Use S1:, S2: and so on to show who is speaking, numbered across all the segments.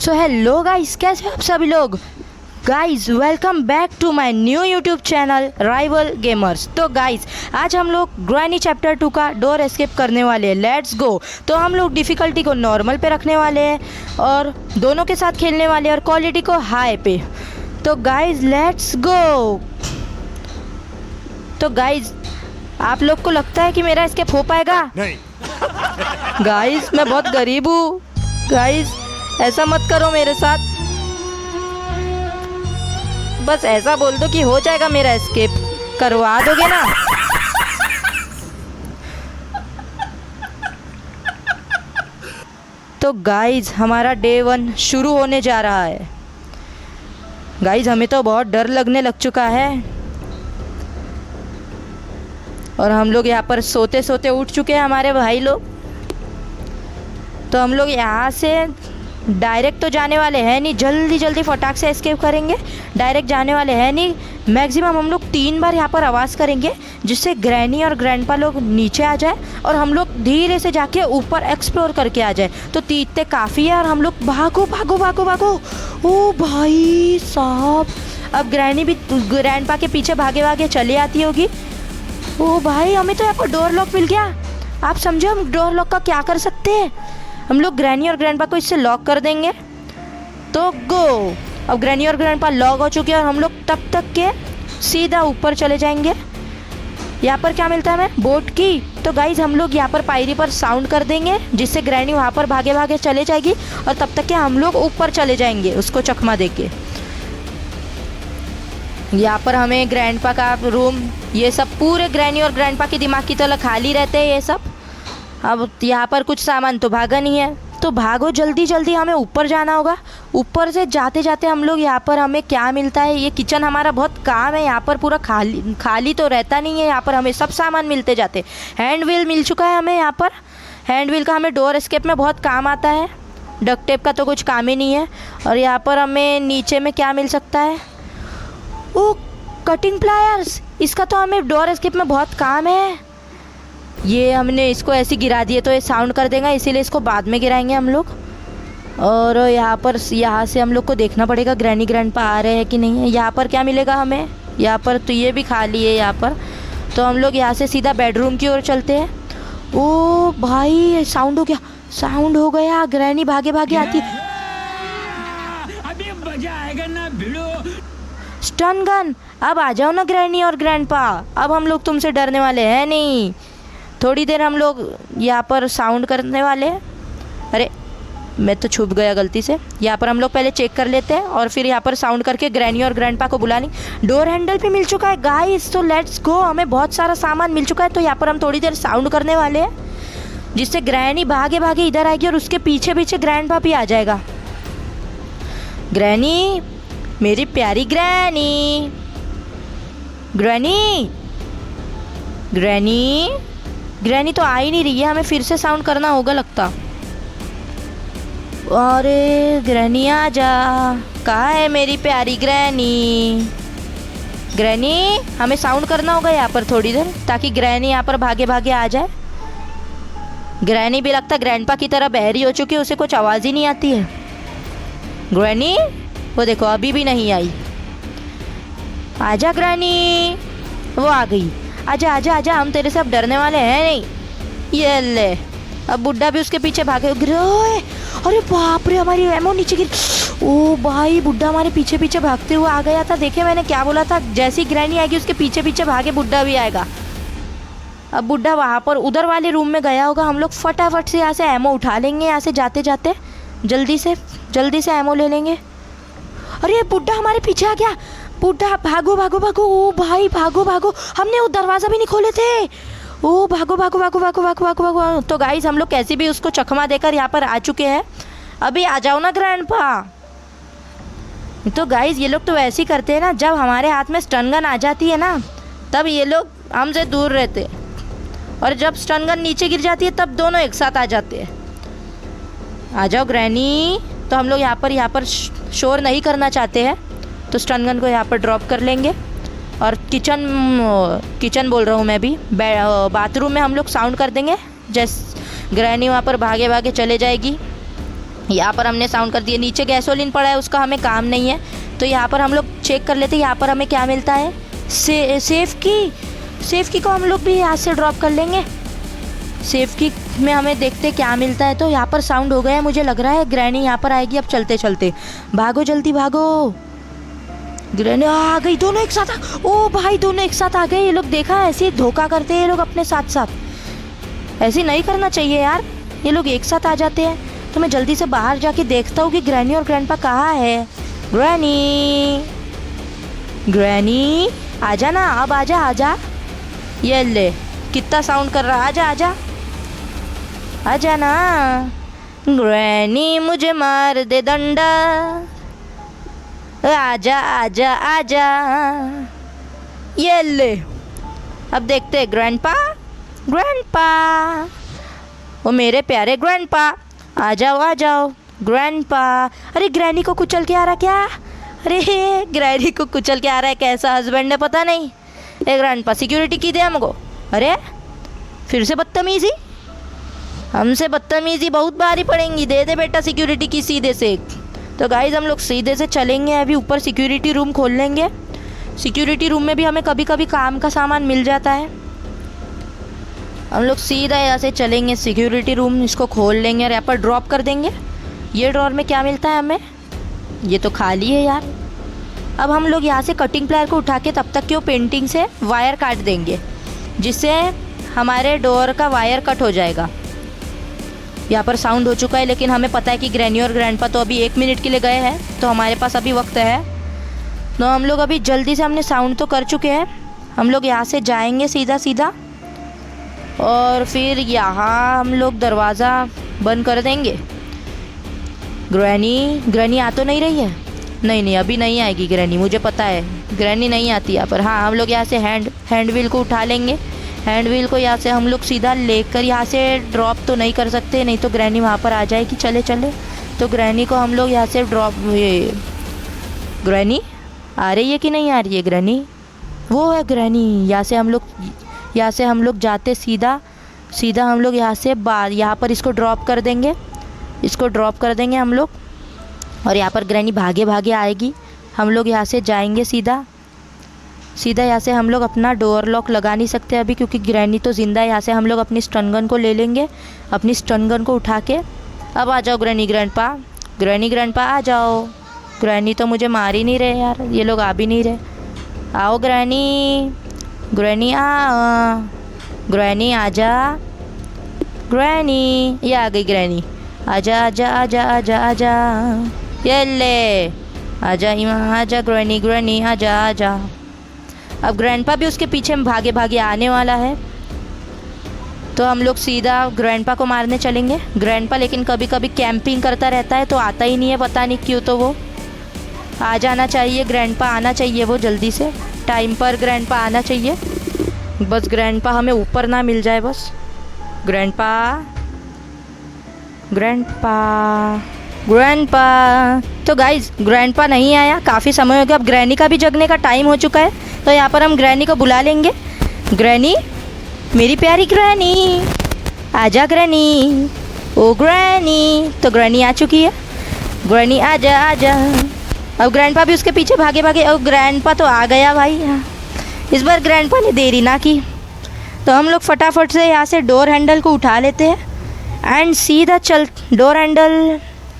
S1: So hello guys, कैसे हो आप सभी लोग। Guys welcome back to my new YouTube channel rival gamers. तो गाइस आज हम लोग ग्रैनी चैप्टर 2 का डोर एस्केप करने वाले हैं। Let's go. तो हम लोग डिफ़िकल्टी को नॉर्मल पे रखने वाले हैं और दोनों के साथ खेलने वाले हैं और क्वालिटी को हाई पे। तो गाइस लेट्स गो। तो गाइस आप लोग को लगता है कि मेरा एस्केप हो पाएगा?
S2: नहीं।
S1: गाइस मैं बहुत गरीब हूँ। गाइस ऐसा मत करो मेरे साथ, बस ऐसा बोल दो कि हो जाएगा मेरा एस्केप। करवा दोगे ना? तो गाइस हमारा डे 1 शुरू होने जा रहा है। गाइस हमें तो बहुत डर लगने लग चुका है और हम लोग यहाँ पर सोते सोते उठ चुके हैं हमारे भाई लोग। तो हम लोग यहाँ से डायरेक्ट तो जाने वाले हैं नहीं, जल्दी जल्दी फटाक से एस्केप करेंगे। डायरेक्ट जाने वाले हैं नहीं, मैक्सिमम हम लोग 3 बार यहाँ पर आवाज़ करेंगे जिससे ग्रैनी और ग्रैंडपा लोग नीचे आ जाए और हम लोग धीरे से जाके ऊपर एक्सप्लोर करके आ जाए। तो इतने काफ़ी है और हम लोग भागो भागो भागो भागो। ओ भाई साहब, अब ग्रैनी भी ग्रैंडपा के पीछे भागे भागे चली आती होगी। ओ भाई हमें तो यहाँ पर डोर लॉक मिल गया। आप समझो हम डोर लॉक का क्या कर सकते हैं। हम लोग ग्रैनी और ग्रैंडपा को इससे लॉक कर देंगे। तो गो। अब ग्रैनी और ग्रैंडपा लॉक हो चुके हैं और हम लोग तब तक के सीधा ऊपर चले जाएंगे। यहाँ पर क्या मिलता है हमें? बोट की। तो गाइज हम लोग यहाँ पर पायरी पर साउंड कर देंगे जिससे ग्रैनी वहाँ पर भागे भागे चले जाएगी और तब तक के हम लोग ऊपर चले जाएंगे उसको चकमा दे के। यहाँ पर हमें ग्रैंडपा का रूम, ये सब पूरे ग्रैनी और ग्रैंडपा के दिमाग की तरह खाली रहते हैं ये सब। अब यहाँ पर कुछ सामान तो भागा नहीं है, तो भागो जल्दी जल्दी, हमें ऊपर जाना होगा। ऊपर से जाते जाते हम लोग यहाँ पर हमें क्या मिलता है, ये किचन हमारा बहुत काम है। यहाँ पर पूरा खाली खाली तो रहता नहीं है, यहाँ पर हमें सब सामान मिलते जाते। हैंड व्हील मिल चुका है हमें यहाँ पर। हैंड व्हील का हमें डोर एस्केप में बहुत काम आता है, डक्ट टेप का तो कुछ काम ही नहीं है। और यहाँ पर हमें नीचे में क्या मिल सकता है? ओ कटिंग प्लायर्स, इसका तो हमें डोर एस्केप में बहुत काम है। ये हमने इसको ऐसे गिरा दिए तो ये साउंड कर देगा, इसीलिए इसको बाद में गिराएंगे हम लोग। और यहाँ से हम लोग को देखना पड़ेगा ग्रैनी ग्रैंडपा आ रहे हैं कि नहीं है। यहाँ पर क्या मिलेगा हमें? यहाँ पर तो ये भी खाली है यहाँ पर। तो हम लोग यहाँ से सीधा बेडरूम की ओर चलते हैं। ओ भाई साउंड हो गया, साउंड हो गया। ग्रैनी भागे भागे आती है।
S2: अभी मजा आएगा ना भिड़ो।
S1: स्टन गन, अब आ जाओ ना ग्रैनी और ग्रैंडपा, अब हम लोग तुमसे डरने वाले हैं नहीं। थोड़ी देर हम लोग यहाँ पर साउंड करने वाले हैं। अरे मैं तो छुप गया गलती से। यहाँ पर हम लोग पहले चेक कर लेते हैं और फिर यहाँ पर साउंड करके ग्रैनी और ग्रैंडपा को बुला लें। डोर हैंडल भी मिल चुका है गाइस, तो लेट्स गो। हमें बहुत सारा सामान मिल चुका है। तो यहाँ पर हम थोड़ी देर साउंड करने वाले हैं जिससे ग्रैनी भागे भागे इधर आएगी और उसके पीछे पीछे ग्रैंडपा भी आ जाएगा। ग्रैनी, मेरी प्यारी ग्रैनी, ग्रैनी, ग्रैनी, ग्रैनी तो आ ही नहीं रही है। हमें फिर से साउंड करना होगा लगता। अरे ग्रैनी आ जा, कहाँ है मेरी प्यारी ग्रैनी? ग्रैनी, हमें साउंड करना होगा यहाँ पर थोड़ी देर ताकि ग्रैनी यहाँ पर भागे भागे आ जाए। ग्रैनी भी लगता ग्रैंडपा की तरह बहरी हो चुकी है, उसे कुछ आवाज़ ही नहीं आती है। ग्रैनी, वो देखो अभी भी नहीं आई। आजा ग्रैनी, वो आ गई। आजा आजा आजा, हम तेरे से अब डरने वाले हैं नहीं। ये ले, अब बुड्ढा भी उसके पीछे भागे। अरे बाप रे, हमारी एमो नीचे गिर। ओ भाई बुड्ढा हमारे पीछे पीछे भागते हुए आ गया था। देखे मैंने क्या बोला था, जैसी ग्रैनी आएगी उसके पीछे पीछे भागे बुड्ढा भी आएगा। अब बुड्ढा वहाँ पर उधर वाले रूम में गया होगा। हम लोग फटाफट से यहाँ से एमो उठा लेंगे, यहाँ से जाते जाते जल्दी से एमो ले लेंगे। अरे बुड्ढा हमारे पीछे आ गया। बुड्ढा भागो भागो भागो। ओ भाई भागो भागो, हमने वो दरवाज़ा भी नहीं खोले थे। ओ भागो भागो भागो भागो भागो भागो भागो। तो गाइस हम लोग कैसे भी उसको चकमा देकर यहाँ पर आ चुके हैं। अभी आ जाओ ना ग्रैंडपा। तो गाइस ये लोग तो ऐसे ही करते हैं ना, जब हमारे हाथ में स्टन गन आ जाती है ना तब ये लोग हमसे दूर रहते हैं और जब स्टन गन नीचे गिर जाती है तब दोनों एक साथ आ जाते हैं। आ जाओ ग्रैनी। तो हम लोग यहाँ पर शोर नहीं करना चाहते हैं तो स्टन गन को यहाँ पर ड्रॉप कर लेंगे। और किचन बोल रहा हूँ मैं भी, बाथरूम में हम लोग साउंड कर देंगे जैसे ग्रैनी वहाँ पर भागे भागे चले जाएगी। यहाँ पर हमने साउंड कर दिया। नीचे गैसोलीन पड़ा है, उसका हमें काम नहीं है, तो यहाँ पर हम लोग चेक कर लेते हैं। यहाँ पर हमें क्या मिलता है, सेफ की को हम लोग भी यहाँ से ड्रॉप कर लेंगे। सेफ की में हमें देखते क्या मिलता है। तो यहाँ पर साउंड हो गया है, मुझे लग रहा है ग्रैनी यहाँ पर आएगी। अब चलते चलते भागो, जल्दी भागो। ग्रैनी आ गई, दोनों एक साथ ओ भाई, दोनों एक साथ आ गए। ये लोग देखा, ऐसे ही धोखा करते हैं ये लोग अपने साथ साथ। ऐसे नहीं करना चाहिए यार, ये लोग एक साथ आ जाते हैं। तो मैं जल्दी से बाहर जाके देखता हूँ कि ग्रैनी और ग्रैंडपा कहाँ है। ग्रैनी आजा ना, अब आजा आजा। ये ले, कितना साउंड कर रहा, आजा आजा आजा ना। ग्रैनी मुझे मार दे डंडा, आजा आजा आजा। ये ले, अब देखते हैं ग्रैंडपा वो मेरे प्यारे ग्रैंडपा, आ जाओ ग्रैंडपा। अरे ग्रैनी को कुचल के आ रहा क्या, अरे ग्रैनी को कुचल के आ रहा है, कैसा हस्बैंड है पता नहीं। ए ग्रैंडपा सिक्योरिटी की दे हमको। अरे फिर से बदतमीजी, हमसे बदतमीजी बहुत भारी पड़ेंगी। दे दे बेटा सिक्योरिटी की सीधे से। तो गाइज हम लोग सीधे से चलेंगे, अभी ऊपर सिक्योरिटी रूम खोल लेंगे। सिक्योरिटी रूम में भी हमें कभी कभी काम का सामान मिल जाता है। हम लोग सीधा यहाँ से चलेंगे सिक्योरिटी रूम, इसको खोल लेंगे और यहाँ पर ड्रॉप कर देंगे। ये ड्रॉर में क्या मिलता है हमें, ये तो खाली है यार। अब हम लोग यहाँ से कटिंग प्लायर को उठा के तब तक की वो पेंटिंग से वायर काट देंगे, जिससे हमारे डोर का वायर कट हो जाएगा। यहाँ पर साउंड हो चुका है, लेकिन हमें पता है कि ग्रैनी और ग्रैंडपा तो अभी 1 मिनट के लिए गए हैं, तो हमारे पास अभी वक्त है। तो हम लोग अभी जल्दी से, हमने साउंड तो कर चुके हैं, हम लोग यहाँ से जाएंगे सीधा और फिर यहाँ हम लोग दरवाज़ा बंद कर देंगे। ग्रैनी आ तो नहीं रही है, नहीं अभी नहीं आएगी ग्रैनी, मुझे पता है ग्रैनी नहीं आती यहाँ पर। हाँ हम लोग यहाँ से हैंड व्हील को उठा लेंगे। हैंड व्हील को यहाँ से हम लोग सीधा लेकर यहाँ से ड्रॉप तो नहीं कर सकते, नहीं तो ग्रैनी वहाँ पर आ जाएगी। चले तो ग्रैनी को हम लोग यहाँ से ड्रॉप, ये ग्रैनी आ रही है कि नहीं आ रही है ग्रैनी, वो है ग्रैनी। यहाँ से हम लोग जाते सीधा हम लोग यहाँ से यहाँ पर इसको ड्रॉप कर देंगे, हम लोग। और यहाँ पर ग्रैनी भागे आएगी। हम लोग यहाँ से जाएंगे सीधा यहाँ से हम लोग अपना डोर लॉक लगा नहीं सकते अभी, क्योंकि ग्रैनी तो ज़िंदा है। यहाँ से हम लोग अपनी स्टन गन को ले लेंगे, अपनी स्टन गन को उठा के। अब आ जाओ ग्रैनी ग्रैंडपा आ जाओ। ग्रैनी तो मुझे मार ही नहीं रहे यार, ये लोग आ भी नहीं रहे। आओ ग्रैनी आ, ग्रैनी आजा, ग्रैनी ये आ गई ग्रैनी। आजा ये ले, आजा ग्रैनी आजा। अब ग्रैंडपा भी उसके पीछे भागे आने वाला है, तो हम लोग सीधा ग्रैंडपा को मारने चलेंगे। ग्रैंडपा लेकिन कभी कभी कैंपिंग करता रहता है, तो आता ही नहीं है, पता नहीं क्यों। तो वो आ जाना चाहिए, ग्रैंडपा आना चाहिए, वो जल्दी से टाइम पर ग्रैंडपा आना चाहिए। बस ग्रैंडपा हमें ऊपर ना मिल जाए बस। ग्रैंडपा तो गाइज ग्रैंडपा नहीं आया, काफ़ी समय हो गया। अब ग्रैनी का भी जगने का टाइम हो चुका है, तो यहाँ पर हम ग्रैनी को बुला लेंगे। ग्रैनी, मेरी प्यारी ग्रैनी, आजा ग्रैनी, ओ ग्रैनी। तो ग्रैनी आ चुकी है, ग्रैनी आजा। अब ग्रैंडपा भी उसके पीछे भागे। और ग्रैंडपा तो आ गया भाई। इस बार ग्रैंडपा ने देरी ना की, तो हम लोग फटाफट से यहाँ से डोर हैंडल को उठा लेते हैं एंड सीधा चल डोर हैंडल।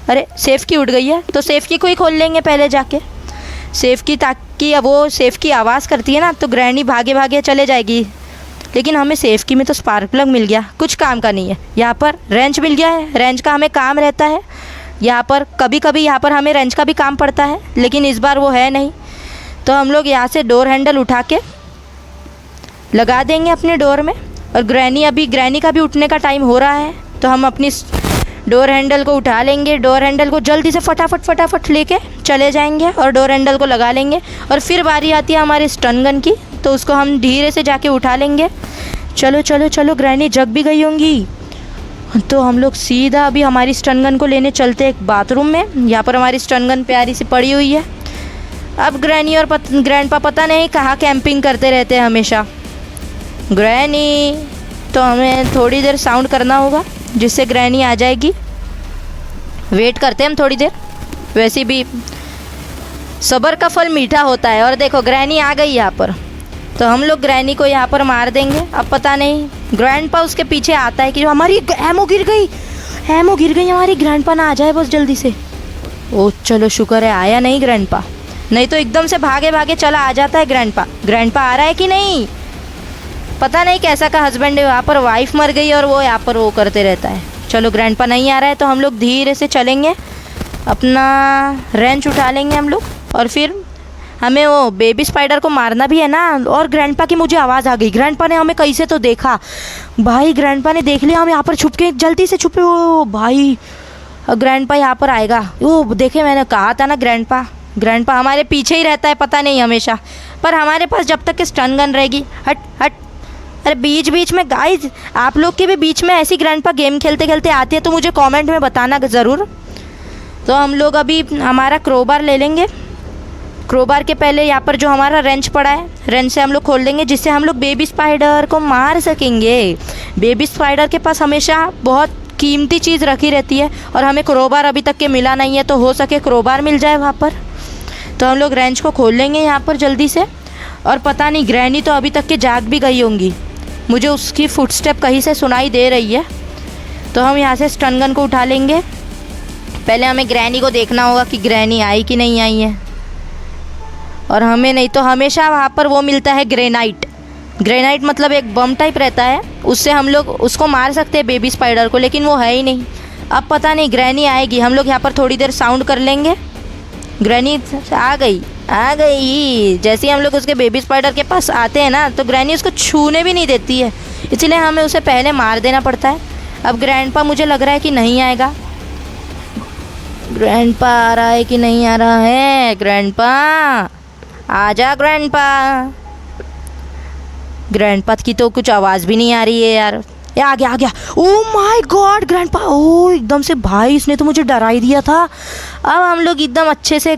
S1: अरे सेफ की उड़ गई है, तो सेफ की को ही खोल लेंगे पहले जाके। सेफ की, ताकि अब वो सेफ की आवाज़ करती है ना, तो ग्रैनी भागे चले जाएगी। लेकिन हमें सेफ की में तो स्पार्क प्लग मिल गया, कुछ काम का नहीं है। यहाँ पर रेंच मिल गया है, रेंच का हमें काम रहता है। यहाँ पर कभी यहाँ पर हमें रेंच का भी काम पड़ता है, लेकिन इस बार वो है नहीं। तो हम लोग यहाँ से डोर हैंडल उठा के लगा देंगे अपने डोर में। और ग्रैनी का भी उठने का टाइम हो रहा है, तो हम अपनी डोर हैंडल को उठा लेंगे। डोर हैंडल को जल्दी से फटाफट लेके चले जाएंगे और डोर हैंडल को लगा लेंगे। और फिर बारी आती है हमारे स्टन गन की, तो उसको हम धीरे से जाके उठा लेंगे। चलो ग्रैनी जग भी गई होंगी, तो हम लोग सीधा अभी हमारी स्टन गन को लेने चलते एक बाथरूम में। यहाँ पर हमारी स्टन गन प्यारी सी पड़ी हुई है। अब ग्रैनी और ग्रैंडपा पता नहीं कहाँ कैंपिंग करते रहते हैं हमेशा। ग्रैनी, तो हमें थोड़ी देर साउंड करना होगा, जिससे ग्रैनी आ जाएगी। वेट करते हैं हम थोड़ी देर। वैसे भी सब्र का फल मीठा होता है। और देखो ग्रैनी आ गई यहाँ पर, तो हम लोग ग्रैनी को यहाँ पर मार देंगे। अब पता नहीं ग्रैंडपा उसके पीछे आता है कि हमारी एमो गिर गई, एमो गिर गई हमारी। ग्रैंडपा ना आ जाए बस जल्दी से। ओ चलो शुक्र है आया नहीं ग्रैंडपा, नहीं तो एकदम से भागे भागे चला आ जाता है ग्रैंडपा। ग्रैंडपा आ रहा है कि नहीं पता नहीं, कैसा का हस्बैंड है। यहाँ पर वाइफ मर गई और वो यहाँ पर वो करते रहता है। चलो ग्रैंडपा नहीं आ रहा है तो हम लोग धीरे से चलेंगे, अपना रेंच उठा लेंगे हम लोग। और फिर हमें वो बेबी स्पाइडर को मारना भी है ना। और ग्रैंडपा की मुझे आवाज़ आ गई। ग्रैंडपा ने हमें कैसे तो देखा भाई, ग्रैंडपा ने देख लिया हम यहाँ पर छुप के, जल्दी से छुपे। ओ भाई ग्रैंडपा यहाँ पर आएगा। ओ देखे मैंने कहा था ना, ग्रैंडपा हमारे पीछे ही रहता है पता नहीं हमेशा। पर हमारे पास जब तक कि स्टन गन रहेगी। हट हट। अरे बीच बीच में गाइज आप लोग के भी बीच में ऐसी ग्रैंडपा गेम खेलते खेलते आती है तो मुझे कमेंट में बताना ज़रूर। तो हम लोग अभी हमारा क्रोबार ले लेंगे। क्रोबार के पहले यहाँ पर जो हमारा रेंच पड़ा है, रेंच से हम लोग खोल देंगे जिससे हम लोग बेबी स्पाइडर को मार सकेंगे। बेबी स्पाइडर के पास हमेशा बहुत कीमती चीज़ रखी रहती है और हमें क्रोबार अभी तक के मिला नहीं है, तो हो सके क्रोबार मिल जाए वहाँ पर। तो हम लोग रेंच को खोल लेंगे यहाँ पर जल्दी से। और पता नहीं ग्रैनी तो अभी तक के जाग भी गई होंगी, मुझे उसकी फुटस्टेप कहीं से सुनाई दे रही है। तो हम यहाँ से स्टन गन को उठा लेंगे। पहले हमें ग्रैनी को देखना होगा कि ग्रैनी आई कि नहीं आई है। और हमें नहीं तो हमेशा वहाँ पर वो मिलता है ग्रेनाइट। ग्रेनाइट मतलब एक बम टाइप रहता है, उससे हम लोग उसको मार सकते हैं बेबी स्पाइडर को, लेकिन वो है ही नहीं। अब पता नहीं ग्रैनी आएगी। हम लोग यहाँ पर थोड़ी देर साउंड कर लेंगे। ग्रैनी आ गई। जैसे ही हम लोग उसके बेबी स्पाइडर के पास आते हैं ना तो ग्रैनी उसको छूने भी नहीं देती है, इसलिए हमें उसे पहले मार देना पड़ता है। अब ग्रैंडपा मुझे लग रहा है कि नहीं आएगा। ग्रैंडपा आ रहा है कि नहीं आ रहा है? ग्रैंडपा आजा। ग्रैंडपा की तो कुछ आवाज़ भी नहीं आ रही है यार। ये आ गया। ओ माय गॉड ग्रैंडपा, ओ एकदम से भाई इसने तो मुझे डरा ही दिया था। अब हम लोग एकदम अच्छे से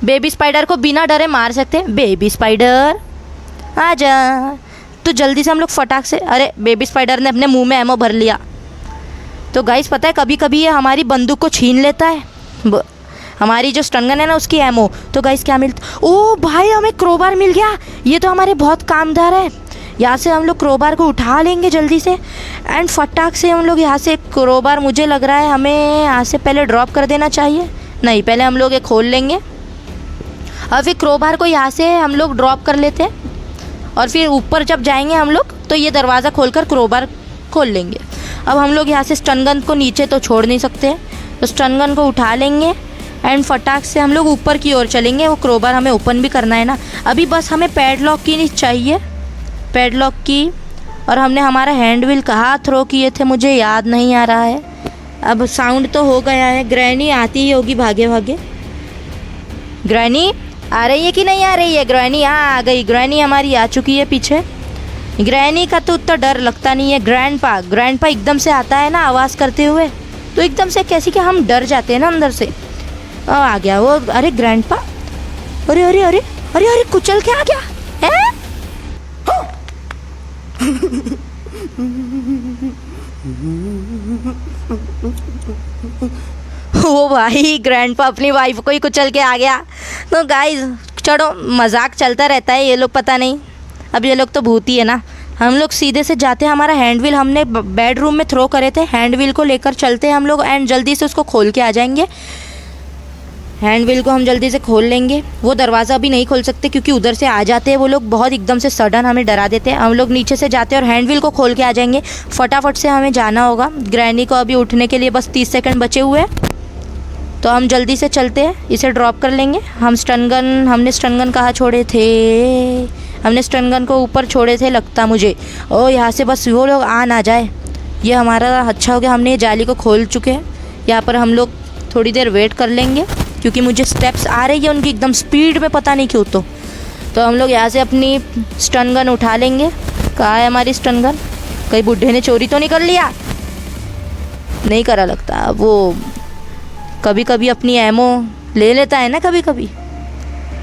S1: बेबी स्पाइडर को बिना डरे मार सकते हैं। बेबी स्पाइडर आजा। तो जल्दी से हम लोग फटाक से, अरे बेबी स्पाइडर ने अपने मुंह में एमो भर लिया। तो गाइस पता है कभी कभी ये हमारी बंदूक को छीन लेता है, हमारी जो स्टन गन है ना उसकी एमो। तो गाइस क्या मिलता, ओ भाई हमें क्रोबार मिल गया। ये तो हमारे बहुत कामदार है। यहाँ से हम लोग क्रोबार को उठा लेंगे जल्दी से एंड फटाक से हम लोग यहाँ से क्रोबार, मुझे लग रहा है हमें यहाँ से पहले ड्रॉप कर देना चाहिए। नहीं, पहले हम लोग ये खोल लेंगे और फिर क्रोबार को यहाँ से हम लोग ड्रॉप कर लेते हैं। और फिर ऊपर जब जाएंगे हम लोग तो ये दरवाज़ा खोलकर क्रोबार खोल लेंगे। अब हम लोग यहाँ से स्टन गन को नीचे तो छोड़ नहीं सकते, तो स्टन गन को उठा लेंगे एंड फटाक से हम लोग ऊपर की ओर चलेंगे। वो क्रोबार हमें ओपन भी करना है ना। अभी बस हमें पैडलॉक की नहीं चाहिए, पैडलॉक की। और हमने हमारा हैंड व्हील कहाँ थ्रो किए थे मुझे याद नहीं आ रहा है। अब साउंड तो हो गया है, ग्रैनी आती ही होगी भागे भागे। ग्रैनी आ रही है कि नहीं आ रही है? ग्रैनी आ गई। ग्रैनी हमारी आ चुकी है पीछे। ग्रैनी का तो उतना डर लगता नहीं है। ग्रैंडपा एकदम से आता है ना आवाज़ करते हुए, तो एकदम से कैसी कि हम डर जाते हैं ना अंदर से। आ गया वो। अरे ग्रैंडपा, अरे अरे अरे अरे अरे कुचल के आ गया है। ओ भाई ग्रैंडपा अपनी वाइफ को ही कुचल के आ गया। तो गाइस चलो मजाक चलता रहता है, ये लोग पता नहीं, अब ये लोग तो भूती है ना। हम लोग सीधे से जाते हैं, हमारा हैंड व्हील हमने बेडरूम में थ्रो करे थे, हैंड व्हील को लेकर चलते हैं हम लोग एंड जल्दी से उसको खोल के आ जाएंगे। हैंड व्हील को हम जल्दी से खोल लेंगे। वो दरवाज़ा अभी नहीं खोल सकते क्योंकि उधर से आ जाते हैं वो लोग, बहुत एकदम से सडन हमें डरा देते हैं। हम लोग नीचे से जाते हैं और हैंड व्हील को खोल के आ जाएंगे। फटाफट से हमें जाना होगा। ग्रैनी को अभी उठने के लिए बस 30 सेकंड बचे हुए हैं, तो हम जल्दी से चलते हैं, इसे ड्रॉप कर लेंगे। हमने स्टन गन कहाँ छोड़े थे? हमने स्टन गन को ऊपर छोड़े थे लगता मुझे। ओ यहाँ से बस वो लोग आ ना जाए, ये हमारा अच्छा हो गया। हमने ये जाली को खोल चुके हैं। यहाँ पर हम लोग थोड़ी देर वेट कर लेंगे क्योंकि मुझे स्टेप्स आ रही है उनकी एकदम स्पीड में, पता नहीं क्यों। तो हम लोग यहाँ से अपनी स्टन गन उठा लेंगे। कहाँ है हमारी स्टन गन? कहीं बुढ़े ने चोरी तो नहीं कर लिया? नहीं करा लगता, वो कभी कभी अपनी एमो ले लेता है ना कभी कभी।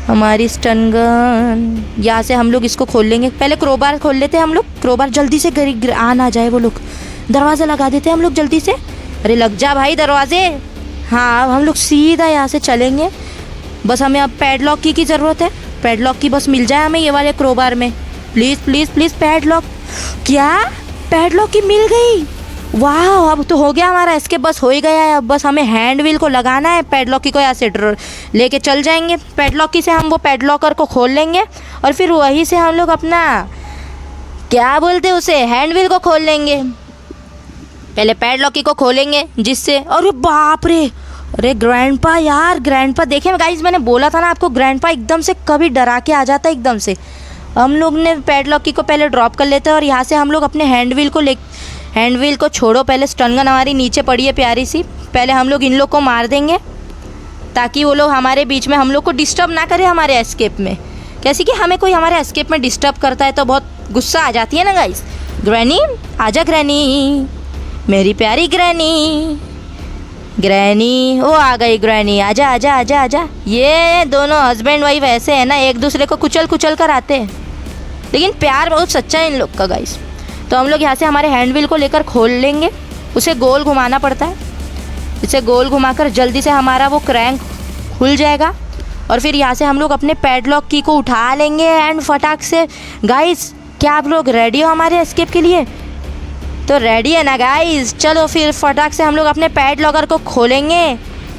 S1: हमारी स्टन गन, यहाँ से हम लोग इसको खोल लेंगे। पहले क्रोबार खोल लेते हैं हम लोग। क्रोबार जल्दी से आ ना जाए वो लोग। दरवाज़ा लगा देते हैं हम लोग जल्दी से। अरे लग जा भाई दरवाजे। हाँ, अब हम लोग सीधा यहाँ से चलेंगे। बस हमें अब पैडलॉक की ज़रूरत है। पैडलॉक की बस मिल जाए हमें ये वाले क्रोबार में। Please please please padlock. क्या पैडलॉक की मिल गई? वाह, अब तो हो गया हमारा एस्केप। बस हो ही गया है। अब बस हमें हैंड व्हील को लगाना है। पैडलॉक की को यहाँ से लेके चल जाएंगे। पैडलॉक की से हम वो पैडलॉकर को खोल लेंगे और फिर वहीं से हम लोग अपना क्या बोलते हैं उसे, हैंड व्हील को खोल लेंगे। पहले पैडलॉक की को खोलेंगे जिससे, अरे बाप रे, अरे ग्रैंडपा यार, ग्रैंडपा देखे गाइस, मैंने बोला था ना आपको, ग्रैंडपा एकदम से कभी डरा के आ जाता है एकदम से। हम लोग ने पैडलॉक की को पहले ड्रॉप कर लेते हैं और यहाँ से हम लोग अपने हैंड व्हील को छोड़ो, पहले स्टन गन हमारी नीचे पड़ी है प्यारी सी। पहले हम लोग इन लोग को मार देंगे ताकि वो लोग हमारे बीच में हम लोग को डिस्टर्ब ना करे हमारे एस्केप में। कैसे कि हमें कोई हमारे एस्केप में डिस्टर्ब करता है तो बहुत गुस्सा आ जाती है ना गाइस। ग्रैनी आजा, ग्रैनी मेरी प्यारी ग्रैनी। ग्रैनी, ओ आ गई ग्रैनी, आजा आजा आजा आजा। ये दोनों हस्बैंड वाइफ ऐसे है ना, एक दूसरे को कुचल कुचल कर आते हैं, लेकिन प्यार बहुत सच्चा है इन लोग का गाइस। तो हम लोग यहाँ से हमारे हैंड व्हील को लेकर खोल लेंगे। उसे गोल घुमाना पड़ता है। इसे गोल घुमाकर जल्दी से हमारा वो क्रैंक खुल जाएगा और फिर यहाँ से हम लोग अपने पैडलॉक की को उठा लेंगे एंड फटाक से। गाइस, क्या आप लोग रेडी हो हमारे एस्केप के लिए? तो रेडी है ना गाइस? चलो फिर फटाक से हम लोग अपने पैडलॉकर को खोलेंगे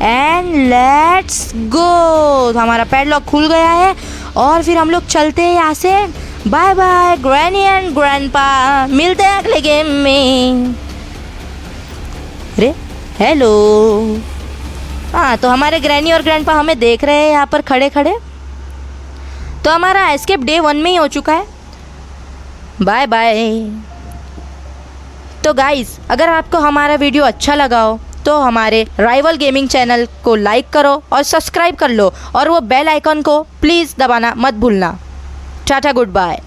S1: एंड लेट्स गो। तो हमारा पैडलॉक खुल गया है और फिर हम लोग चलते हैं यहाँ से। Bye bye granny and grandpa, मिलते हैं अगले गेम में। अरे हेलो, हाँ, तो हमारे ग्रैनी और ग्रैंडपा हमें देख रहे हैं यहाँ पर खड़े खड़े। तो हमारा एस्केप डे 1 में ही हो चुका है। Bye bye. तो गाइस, अगर आपको हमारा वीडियो अच्छा लगा हो तो हमारे राइवल गेमिंग चैनल को लाइक करो और सब्सक्राइब कर लो और वो बेल आइकन को प्लीज़ दबाना मत भूलना। Tata, good bye.